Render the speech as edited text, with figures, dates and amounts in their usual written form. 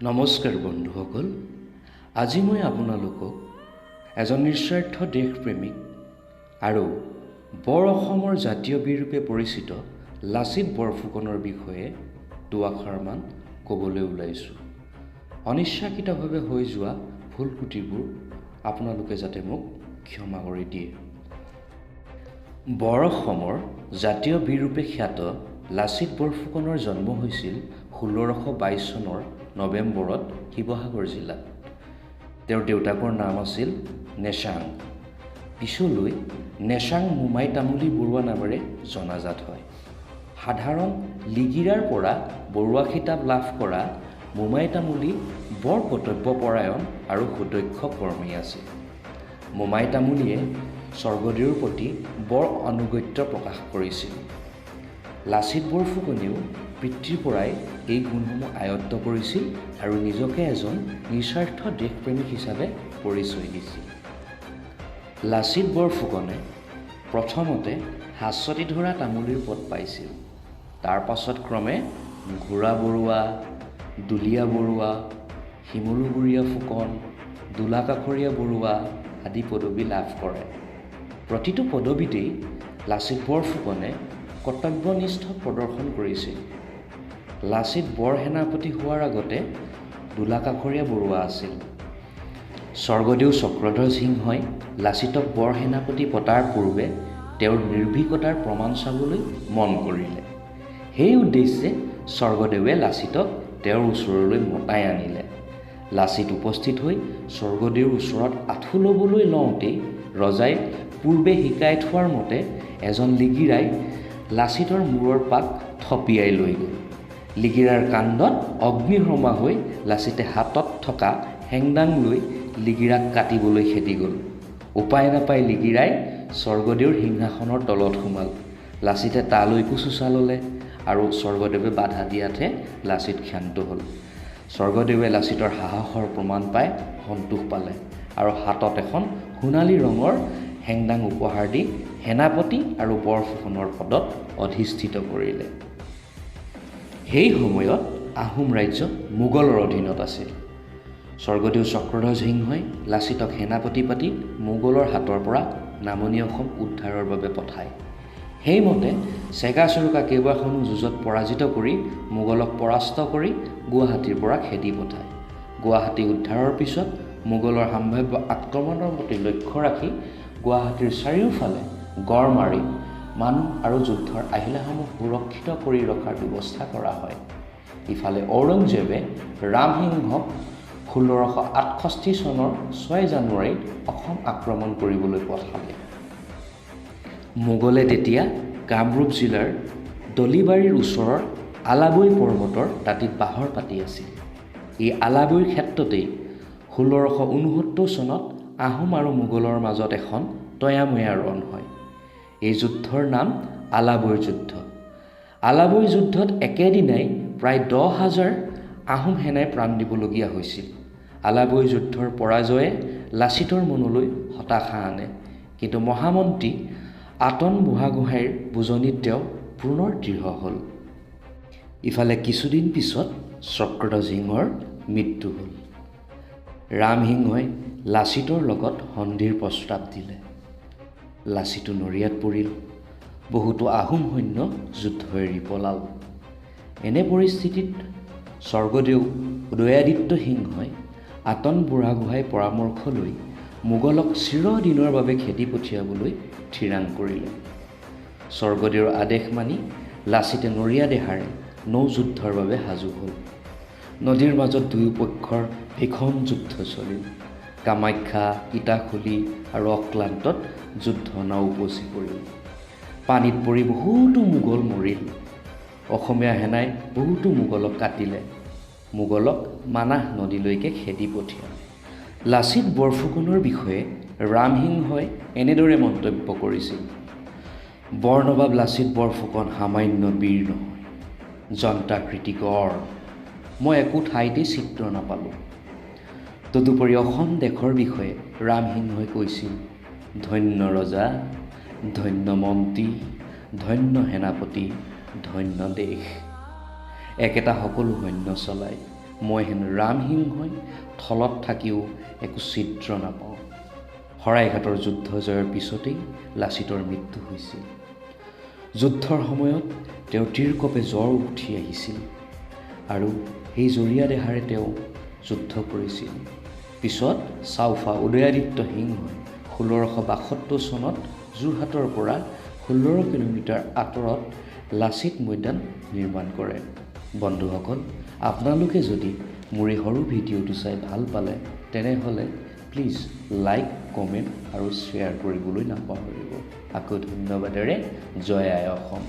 নমস্কাৰ বন্ধুসকল, আজি মই আপোনালোকক এজন নিস্বাৰ্থ দেশপ্ৰেমিক আৰু বৰ অসমৰ জাতীয় বীৰ ৰূপে পৰিচিত লাচিত বৰফুকনৰ বিষয়ে দুআষাৰমান ক'বলৈ ওলাইছোঁ। অনিচ্ছাকৃতভাৱে হৈ যোৱা ভুল ত্ৰুটিবোৰ আপোনালোকে যাতে মোক ক্ষমা কৰি দিয়ে। বৰ অসমৰ জাতীয় বীৰ ৰূপে খ্যাত লাচিত বৰফুকনৰ জন্ম হৈছিল ১৬২২ চনৰ নৱেম্বৰত শিৱসাগৰ জিলাত। তেওঁৰ দেউতাকৰ নাম আছিল নেচাং। পিছলৈ নেচাং মোমাই তামুলী বৰুৱা নামেৰে জনাজাত হয়। সাধাৰণ লিগিৰাৰ পৰা বৰুৱা খিতাপ লাভ কৰা মোমাই তামুলী বৰ কৰ্তব্যপৰায়ণ আৰু সুদক্ষ কৰ্মী আছিল। মোমাই তামুলীয়ে স্বৰ্গদেউৰ প্ৰতি বৰ আনুগত্য প্ৰকাশ কৰিছিল। লাচিত বৰফুকনেও পিতৃৰ পৰাই এই গুণসমূহ আয়ত্ত কৰিছিল আৰু নিজকে এজন নিস্বাৰ্থ দেশপ্ৰেমিক হিচাপে পৰিচয় দিছিল। লাচিত বৰফুকনে প্ৰথমতে হাশ্বতী ধৰা তামুলীৰ পদ পাইছিল। তাৰ পাছত ক্ৰমে ঘোঁৰা বৰুৱা, দুলীয়া বৰুৱা, শিমলুগুৰীয়া ফুকন, দোলাকাষৰীয়া বৰুৱা আদি পদবী লাভ কৰে। প্ৰতিটো পদবীতেই লাচিত বৰফুকনে কৰ্তব্যনিষ্ঠ প্ৰদৰ্শন কৰিছিল। লাচিত বৰসেনাপতি হোৱাৰ আগতে দোলাকাষৰীয়া বৰুৱা আছিল। স্বৰ্গদেউ চক্ৰধ্বজ সিংহই লাচিতক বৰসেনাপতি পতাৰ পূৰ্বে তেওঁৰ নিৰ্ভীকতাৰ প্ৰমাণ চাবলৈ মন কৰিলে। সেই উদ্দেশ্যে স্বৰ্গদেৱে লাচিতক তেওঁৰ ওচৰলৈ মতাই আনিলে। লাচিত উপস্থিত হৈ স্বৰ্গদেউৰ ওচৰত আঁঠু ল'বলৈ লওঁতেই ৰজাই পূৰ্বে শিকাই থোৱাৰ মতে এজন লিগিৰাই লাচিতৰ মূৰৰ পাক থপিয়াই লৈ গ'ল। লিগিৰাৰ কাণ্ডত অগ্নিশৰ্মা হৈ লাচিতে হাতত থকা হেংদাং লৈ লিগিৰাক কাটিবলৈ খেদি গ'ল। উপায় নাপাই লিগিৰাই স্বৰ্গদেউৰ সিংহাসনৰ তলত সোমাল। লাচিতে তালৈকো চোচা ল'লে আৰু স্বৰ্গদেৱে বাধা দিয়াতহে লাচিত ক্ষান্ত হ'ল। স্বৰ্গদেৱে লাচিতৰ সাহসৰ প্ৰমাণ পাই সন্তোষ পালে আৰু হাতত এখন সোণালী ৰঙৰ হেংদাং উপহাৰ দি সেনাপতি আৰু বৰফুকনৰ পদত অধিষ্ঠিত কৰিলে। সেই সময়ত আহোম ৰাজ্য মোগলৰ অধীনত আছিল। স্বৰ্গদেউ চক্ৰধ্বজ সিংহই লাচিতক সেনাপতি পাতি মোগলৰ হাতৰ পৰা নামনি অসম উদ্ধাৰৰ বাবে পঠায়। সেইমতে চেগা চুৰুকা কেইবাখনো যুঁজত পৰাজিত কৰি মোগলক পৰাস্ত কৰি গুৱাহাটীৰ পৰা খেদি পঠায়। গুৱাহাটী উদ্ধাৰৰ পিছত মোগলৰ সম্ভাৱ্য আক্ৰমণৰ প্ৰতি লক্ষ্য ৰাখি গুৱাহাটীৰ চাৰিওফালে গড় মাৰি মানুহ আৰু যুদ্ধৰ আহিলাসমূহ সুৰক্ষিত কৰি ৰখাৰ ব্যৱস্থা কৰা হয়। ইফালে ঔৰংজেবে ৰামসিংহক ১৬৬৮ চনৰ ৬ জানুৱাৰীত অসম আক্ৰমণ কৰিবলৈ পঠালে। মোগলে তেতিয়া কামৰূপ জিলাৰ দলিবাৰীৰ ওচৰৰ আলাবৈ পৰ্বতৰ দাঁতিত বাহৰ পাতি আছিল। এই আলাবৈৰ ক্ষেত্ৰতেই ১৬৬৯ চনত আহোম আৰু মোগলৰ মাজত এখন তয়াময়া ৰণ হয়। এই যুদ্ধৰ নাম আলাবৈৰ যুদ্ধ। আলাবৈ যুদ্ধত একেদিনাই প্ৰায় ১০,০০০ আহোম সেনাই প্ৰাণ দিবলগীয়া হৈছিল। আলাবৈ যুদ্ধৰ পৰাজয়ে লাচিতৰ মনলৈ হতাশা আনে, কিন্তু মহামন্ত্ৰী আটন বুঢ়াগোহাঁইৰ বুজনিত তেওঁ পুনৰ দৃঢ় হ'ল। ইফালে কিছুদিন পিছত চক্ৰধ্বজ সিংহৰ মৃত্যু হ'ল। ৰামসিংহই লাচিতৰ লগত সন্ধিৰ প্ৰস্তাৱ দিলে। লাচিতো নৰিয়াত পৰিল। বহুতো আহোম সৈন্য যুদ্ধ এৰি পলাল। এনে পৰিস্থিতিত স্বৰ্গদেউ উদয়াদিত্য সিংহই আটন বুঢ়াগোহাঁইৰ পৰামৰ্শ লৈ মোগলক চিৰদিনৰ বাবে খেদি পঠিয়াবলৈ থিৰাং কৰিলে। স্বৰ্গদেউৰ আদেশ মানি লাচিতে নৰিয়া দেহাৰে নৌযুদ্ধৰ বাবে সাজু হ'ল। নদীৰ মাজত দুয়োপক্ষৰ ভীষণ যুদ্ধ চলিল। কামাখ্যা, ইটাখুলি আৰু অক্লান্তত যুদ্ধ নাও উপচি পৰিল। পানীত পৰি বহুতো মোগল মৰিল। অসমীয়া সেনাই বহুতো মোগলক কাটিলে। মোগলক মানাহ নদীলৈকে খেদি পঠিয়ালে। লাচিত বৰফুকনৰ বিষয়ে ৰামসিংহই এনেদৰে মন্তব্য কৰিছিল: বৰনবাব লাচিত বৰফুকন সামান্য বীৰ নহয়, জন্তাকৃতি গড়। মই একো ঠাইতেই চিত্ৰ নাপালোঁ। তদুপৰি অসম দেশৰ বিষয়ে ৰামসিংহই কৈছিল: ধন্য ৰজা, ধন্য মন্ত্ৰী, ধন্য সেনাপতি, ধন্য দেশ। একেটা সকলো সৈন্য চলায়, মই হেন ৰামসিংহই থলত থাকিও একো ছিদ্ৰ নাপাওঁ। শৰাইঘাটৰ যুদ্ধ জয়ৰ পিছতেই লাচিতৰ মৃত্যু হৈছিল। যুদ্ধৰ সময়ত তেওঁ তীৰকঁপে জ্বৰ উঠি আহিছিল আৰু সেই জৰীয়া দেহাৰে তেওঁ যুদ্ধ কৰিছিল। পিছত চাউফা উদয়াদিত্য সিংহই ১৬৭২ চনত যোৰহাটৰ পৰা ১৬ কিলোমিটাৰ আঁতৰত লাচিত মৈদাম নিৰ্মাণ কৰে। বন্ধুসকল, আপোনালোকে যদি মোৰ এই সৰু ভিডিঅ'টো চাই ভাল পালে তেনেহ'লে প্লিজ লাইক, কমেণ্ট আৰু শ্বেয়াৰ কৰিবলৈ নাপাহৰিব। আকৌ ধন্যবাদেৰে জয় আই অসম।